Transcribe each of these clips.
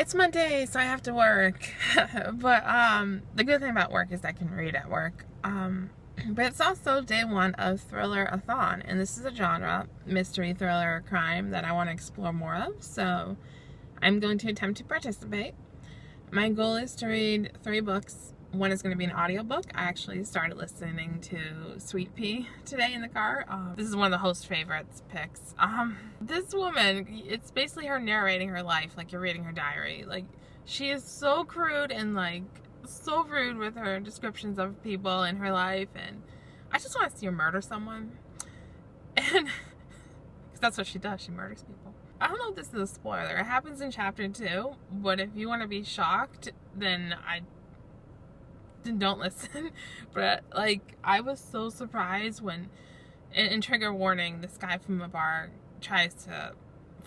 It's Monday, so I have to work. But the good thing about work is I can read at work. But it's also day one of Thrillerathon, and this is a genre, mystery, thriller, crime, that I want to explore more of. So I'm going to attempt to participate. My goal is to read 3 books. One is going to be an audiobook. I actually started listening to Sweet Pea today in the car. This is one of the host favorites picks. This woman, it's basically her narrating her life, like you're reading her diary. Like, she is so crude and like so rude with her descriptions of people in her life, and I just want to see her murder someone. And because that's what she does, she murders people. I don't know if this is a spoiler. It happens in chapter 2, but if you want to be shocked, then don't listen. But like, I was so surprised when in trigger warning, this guy from a bar tries to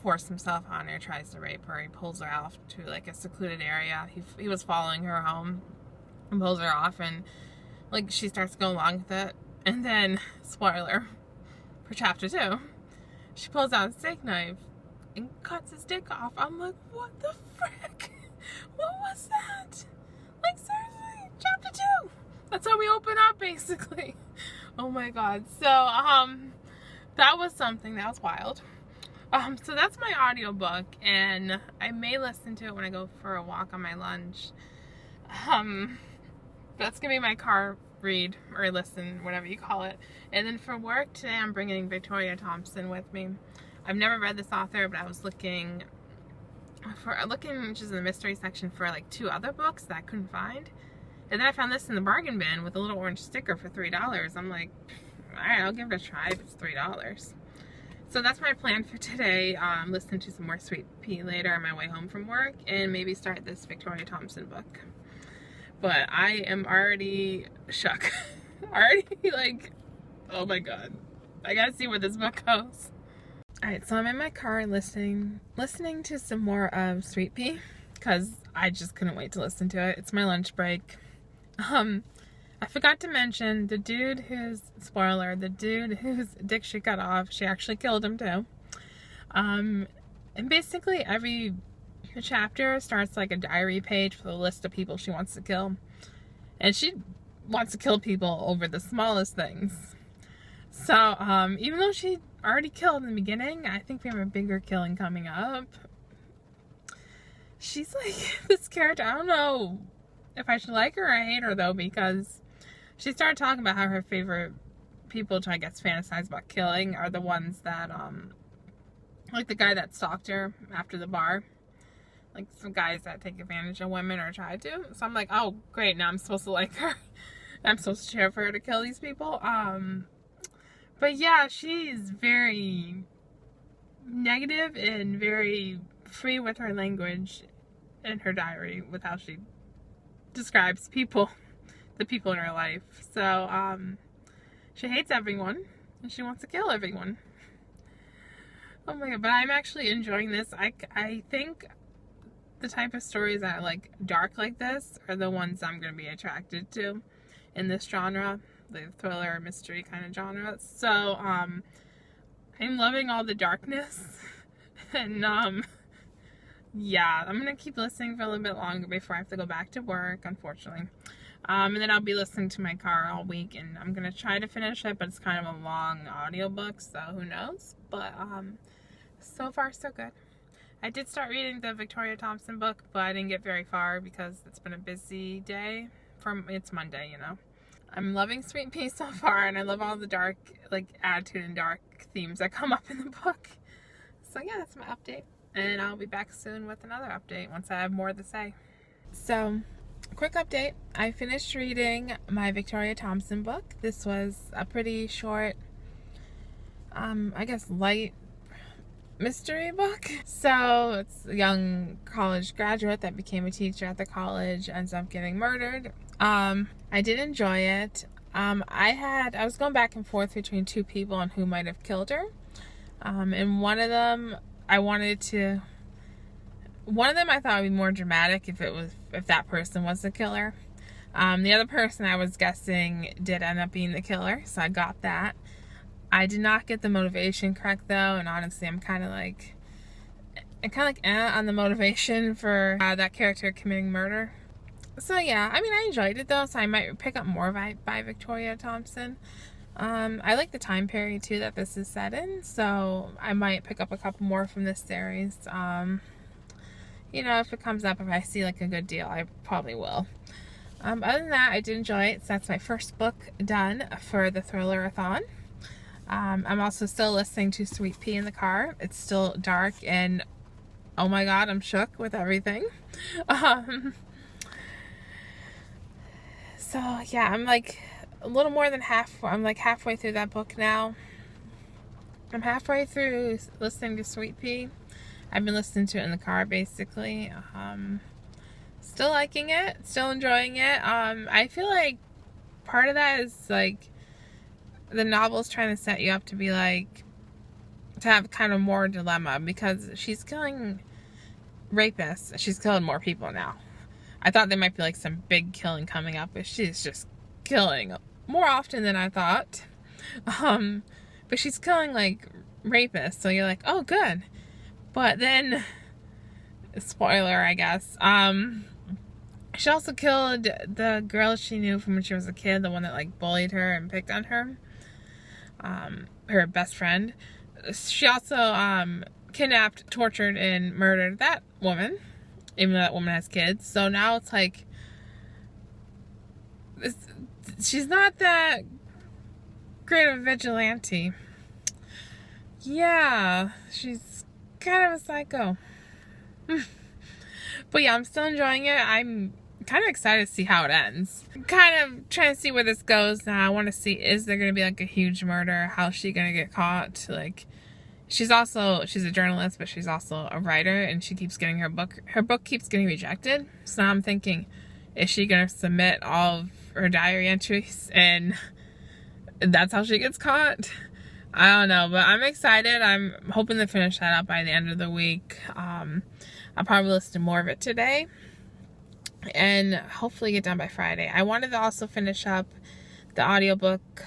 force himself on her, tries to rape her. He pulls her off to like a secluded area. He was following her home and pulls her off, and like she starts to go along with it, and then spoiler for chapter 2, she pulls out a steak knife and cuts his dick off. I'm like, what the frick? What was that? Like, seriously, chapter 2. That's how we open up, basically. Oh my god. So, that was something. That was wild. So that's my audiobook, and I may listen to it when I go for a walk on my lunch. That's gonna be my car read, or listen, whatever you call it. And then for work today, I'm bringing Victoria Thompson with me. I've never read this author, but I was looking which is in the mystery section, for like 2 other books that I couldn't find. And then I found this in the bargain bin with a little orange sticker for $3. I'm like, alright, I'll give it a try if it's $3. So that's my plan for today. Listen to some more Sweet Pea later on my way home from work, and maybe start this Victoria Thompson book. But I am already shook. Already like, oh my god. I gotta see where this book goes. Alright, so I'm in my car listening to some more of Sweet Pea, because I just couldn't wait to listen to it. It's my lunch break. I forgot to mention the dude whose dick she cut off, she actually killed him too. And basically every chapter starts like a diary page for the list of people she wants to kill. And she wants to kill people over the smallest things. So, even though she already killed in the beginning, I think we have a bigger killing coming up. She's like this character. I don't know if I should like her or hate her though, because she started talking about how her favorite people to, I guess, fantasize about killing are the ones that, like the guy that stalked her after the bar. Like some guys that take advantage of women or try to. So I'm like, oh great, now I'm supposed to like her. I'm supposed to cheer for her to kill these people. But yeah, she's very negative and very free with her language in her diary with how she describes people, the people in her life. So, she hates everyone and she wants to kill everyone. Oh my god, but I'm actually enjoying this. I think the type of stories that are like dark like this are the ones I'm going to be attracted to in this genre, the thriller mystery kind of genre. So I'm loving all the darkness. And yeah, I'm gonna keep listening for a little bit longer before I have to go back to work, unfortunately. And then I'll be listening to my car all week, and I'm gonna try to finish it, but it's kind of a long audiobook, so who knows. But so far so good. I did start reading the Victoria Thompson book, but I didn't get very far because it's been a busy day. It's Monday, you know. I'm loving Sweet Pea so far, and I love all the dark, like, attitude and dark themes that come up in the book. So yeah, that's my update. And I'll be back soon with another update once I have more to say. So, quick update. I finished reading my Victoria Thompson book. This was a pretty short, I guess light mystery book. So, it's a young college graduate that became a teacher at the college, ends up getting murdered. I did enjoy it. I was going back and forth between 2 people on who might have killed her. And one of them I thought would be more dramatic if that person was the killer. The other person I was guessing did end up being the killer, so I got that. I did not get the motivation correct though, and honestly I'm kind of like, kind of like on the motivation for that character committing murder. So yeah, I mean, I enjoyed it though, so I might pick up more by Victoria Thompson. I like the time period too that this is set in, so I might pick up a couple more from this series. You know, if it comes up, if I see like a good deal, I probably will. Other than that, I did enjoy it. So that's my first book done for the Thrillerathon. I'm also still listening to Sweet Pea in the car. It's still dark and oh my god, I'm shook with everything. So yeah, I'm like a little more than I'm like halfway through that book now. I'm halfway through listening to Sweet Pea. I've been listening to it in the car basically. Still liking it, still enjoying it. I feel like part of that is like the novel's trying to set you up to be like, to have kind of more dilemma, because she's killing rapists. She's killing more people now. I thought there might be like some big killing coming up, but she's just killing more often than I thought. But she's killing like rapists, so you're like, oh good. But then, spoiler I guess, she also killed the girl she knew from when she was a kid, the one that like bullied her and picked on her. Her best friend. She also kidnapped, tortured, and murdered that woman, even though that woman has kids. So now it's like, she's not that great of a vigilante. Yeah, she's kind of a psycho. But yeah, I'm still enjoying it. I'm kind of excited to see how it ends. I'm kind of trying to see where this goes now. I want to see, is there going to be like a huge murder? How's she going to get caught? Like, she's a journalist, but she's also a writer, and she keeps getting her book keeps getting rejected. So now I'm thinking, is she going to submit all of her diary entries and that's how she gets caught? I don't know, but I'm excited. I'm hoping to finish that up by the end of the week. I'll probably listen to more of it today and hopefully get done by Friday. I wanted to also finish up the audiobook,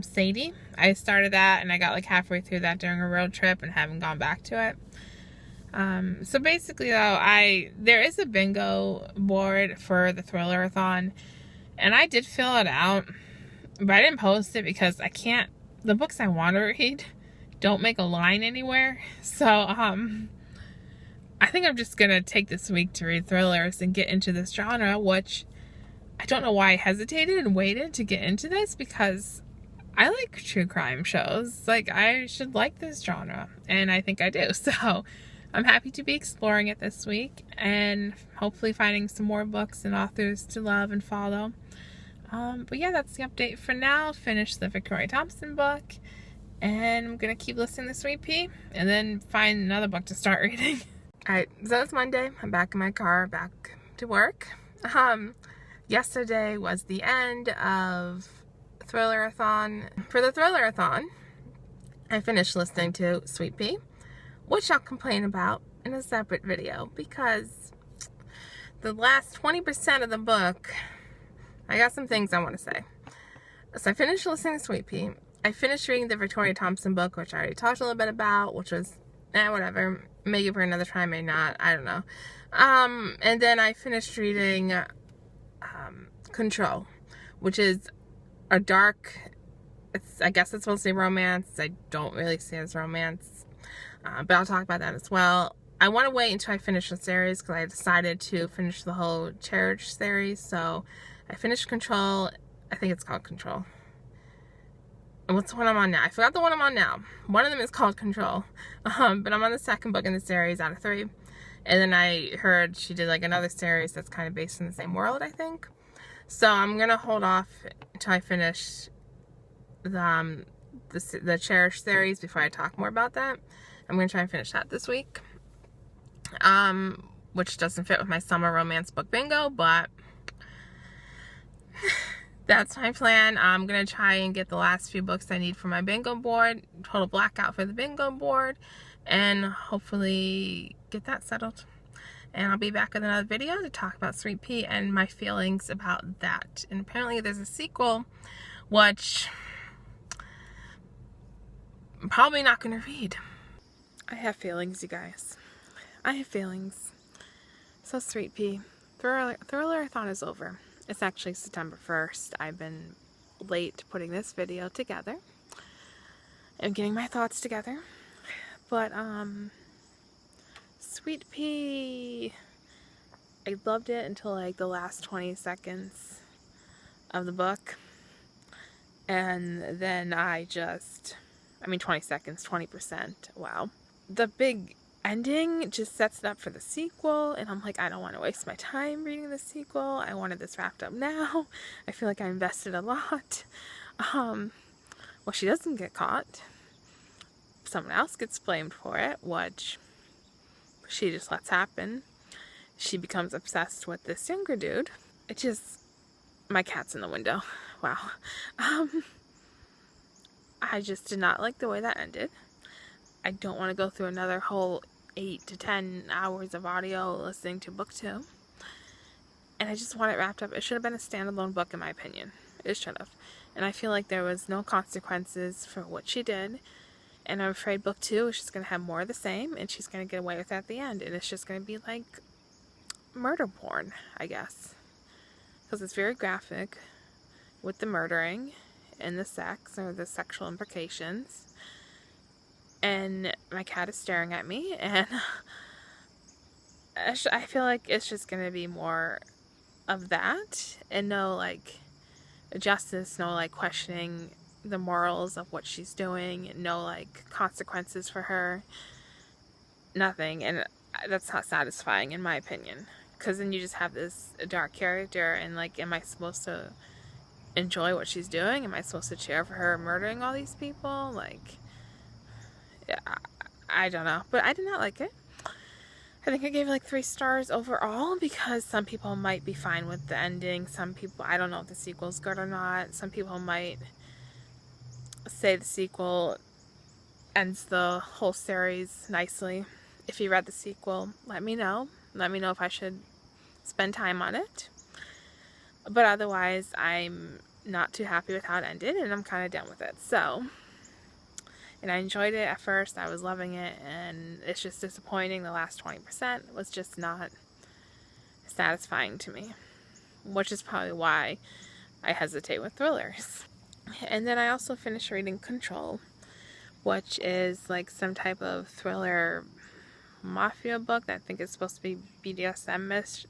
Sadie. I started that and I got like halfway through that during a road trip and haven't gone back to it. So basically though, there is a bingo board for the Thrillerathon, and I did fill it out, but I didn't post it because the books I want to read don't make a line anywhere. So, I think I'm just gonna take this week to read thrillers and get into this genre, which I don't know why I hesitated and waited to get into this, because I like true crime shows. Like, I should like this genre, and I think I do. So I'm happy to be exploring it this week and hopefully finding some more books and authors to love and follow. But yeah, that's the update for now. Finish the Victoria Thompson book, and I'm gonna keep listening to Sweet Pea and then find another book to start reading. Alright, so it's Monday. I'm back in my car, back to work. Yesterday was the end of Thrillerathon. For the Thrillerathon, I finished listening to Sweet Pea, which I'll complain about in a separate video, because the last 20% of the book, I got some things I want to say. So I finished listening to Sweet Pea. I finished reading the Victoria Thompson book, which I already talked a little bit about, which was, whatever. May give her another try, may not. I don't know. And then I finished reading Control, which is a dark, I guess it's supposed to be romance. I don't really see it as romance. But I'll talk about that as well. I want to wait until I finish the series, because I decided to finish the whole Cherish series. So I finished Control. I think it's called Control. And what's the one I'm on now? I forgot the one I'm on now. One of them is called Control. But I'm on the second book in the series out of 3. And then I heard she did like another series that's kind of based in the same world, I think. So I'm going to hold off until I finish the Cherish series before I talk more about that. I'm going to try and finish that this week. Which doesn't fit with my summer romance book bingo, but that's my plan. I'm going to try and get the last few books I need for my bingo board, total blackout for the bingo board, and hopefully get that settled. And I'll be back with another video to talk about Sweet Pea and my feelings about that. And apparently there's a sequel, which I'm probably not going to read. I have feelings, you guys. I have feelings. So, Sweet Pea, Thrillerathon is over. It's actually September 1st. I've been late putting this video together. I'm getting my thoughts together. But, Sweet Pea, I loved it until like the last 20 seconds of the book. And then 20 seconds, 20%. Wow. The big ending just sets it up for the sequel, and I'm like, I don't want to waste my time reading the sequel. I wanted this wrapped up now. I feel like I invested a lot. Well, she doesn't get caught. Someone else gets blamed for it, which she just lets happen. She becomes obsessed with this younger dude. It just, my cat's in the window. Wow. I just did not like the way that ended. I don't want to go through another whole 8 to 10 hours of audio listening to book 2. And I just want it wrapped up. It should have been a standalone book, in my opinion. It should have. And I feel like there was no consequences for what she did. And I'm afraid book 2 is just going to have more of the same. And she's going to get away with it at the end. And it's just going to be like murder porn, I guess. Because it's very graphic with the murdering and the sex or the sexual implications. And my cat is staring at me, and I feel like it's just going to be more of that, and no, like, justice, no, like, questioning the morals of what she's doing, no, like, consequences for her, nothing, and that's not satisfying, in my opinion, because then you just have this dark character, and, like, am I supposed to enjoy what she's doing? Am I supposed to cheer for her murdering all these people? Like, yeah, I don't know, but I did not like it. I think I gave it like 3 stars overall, because some people might be fine with the ending. Some people, I don't know if the sequel's good or not. Some people might say the sequel ends the whole series nicely. If you read the sequel, let me know. Let me know if I should spend time on it. But otherwise, I'm not too happy with how it ended, and I'm kind of done with it. So, and I enjoyed it at first. I was loving it, and it's just disappointing. The last 20% was just not satisfying to me, which is probably why I hesitate with thrillers. And then I also finished reading Control, which is like some type of thriller mafia book that I think is supposed to be BDSM-esque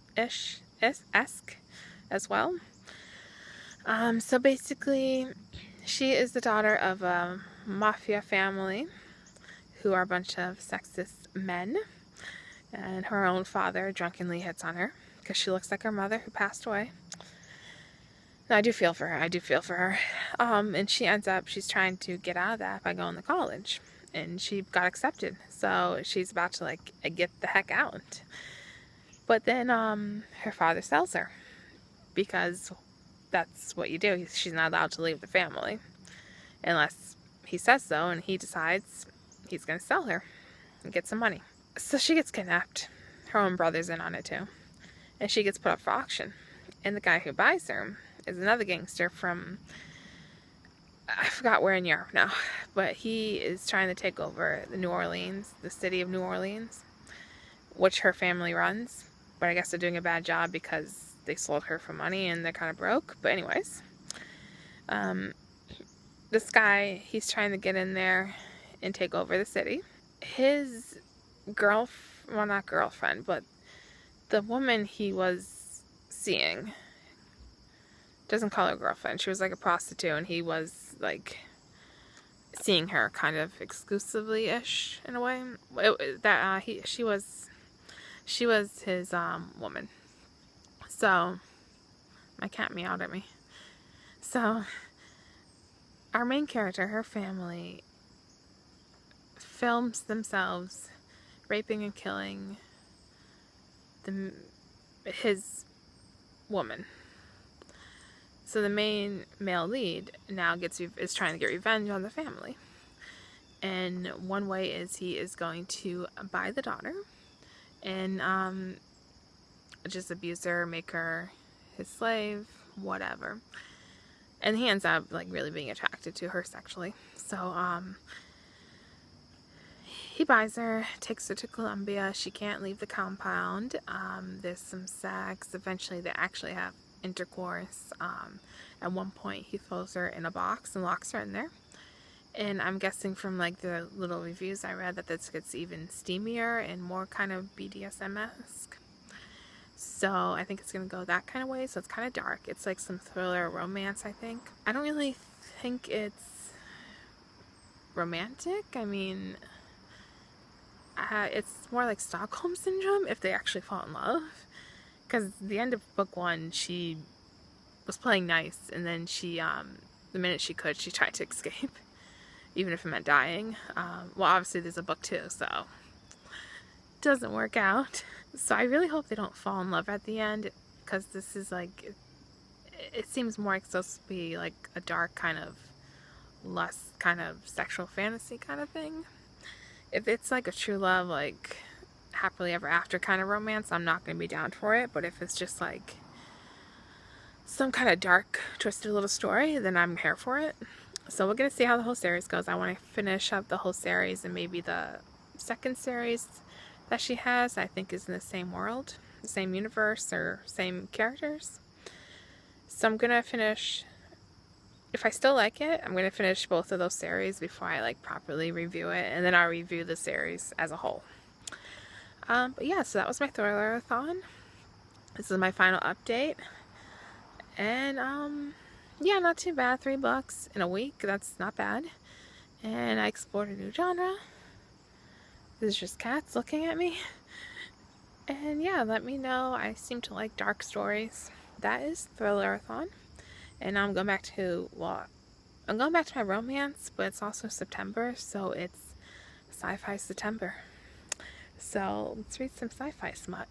as well. So basically, she is the daughter of a mafia family who are a bunch of sexist men, and her own father drunkenly hits on her because she looks like her mother who passed away. Now, I do feel for her. And she ends up, she's trying to get out of that by going to college, and she got accepted, so she's about to like get the heck out. But then her father sells her, because that's what you do. She's not allowed to leave the family unless he says so, and he decides he's going to sell her and get some money. So she gets kidnapped. Her own brother's in on it too. And she gets put up for auction. And the guy who buys her is another gangster from, I forgot where in Europe now, but he is trying to take over the city of New Orleans, which her family runs. But I guess they're doing a bad job because they sold her for money and they're kind of broke. But anyways, this guy, he's trying to get in there and take over the city. His well, not girlfriend, but the woman he was seeing, doesn't call her girlfriend, she was like a prostitute, and he was like seeing her kind of exclusively-ish in a way. She was his woman. So my cat meowed at me. So our main character, her family, films themselves raping and killing his woman. So the main male lead now is trying to get revenge on the family. And one way is he is going to buy the daughter and just abuse her, make her his slave, whatever. And he ends up like really being attracted to her sexually. So he buys her, takes her to Colombia. She can't leave the compound. There's some sex. Eventually they actually have intercourse. At one point he throws her in a box and locks her in there. And I'm guessing from like the little reviews I read that this gets even steamier and more kind of BDSM-esque. So I think it's going to go that kind of way. So it's kind of dark. It's like some thriller romance, I think. I don't really think it's romantic. I mean, it's more like Stockholm Syndrome if they actually fall in love. Because the end of book 1, she was playing nice. And then she, the minute she could, she tried to escape. Even if it meant dying. Well, obviously there's a book 2, so it doesn't work out. So I really hope they don't fall in love at the end, because this is like, it seems more like supposed to be like a dark kind of, less kind of sexual fantasy kind of thing. If it's like a true love, like happily ever after kind of romance, I'm not going to be down for it. But if it's just like some kind of dark, twisted little story, then I'm here for it. So we're going to see how the whole series goes. I want to finish up the whole series, and maybe the second series that she has, I think, is in the same world, the same universe, or same characters. So I'm going to finish, if I still like it, I'm going to finish both of those series before I like properly review it, and then I'll review the series as a whole. But yeah, so that was my Thrillerathon. This is my final update. And yeah, not too bad. 3 books in a week. That's not bad. And I explored a new genre. This is just cats looking at me. And yeah, let me know. I seem to like dark stories. That is Thrillerathon. And now I'm going back to, well, I'm going back to my romance, but it's also September, so it's Sci-Fi September. So let's read some sci-fi smut.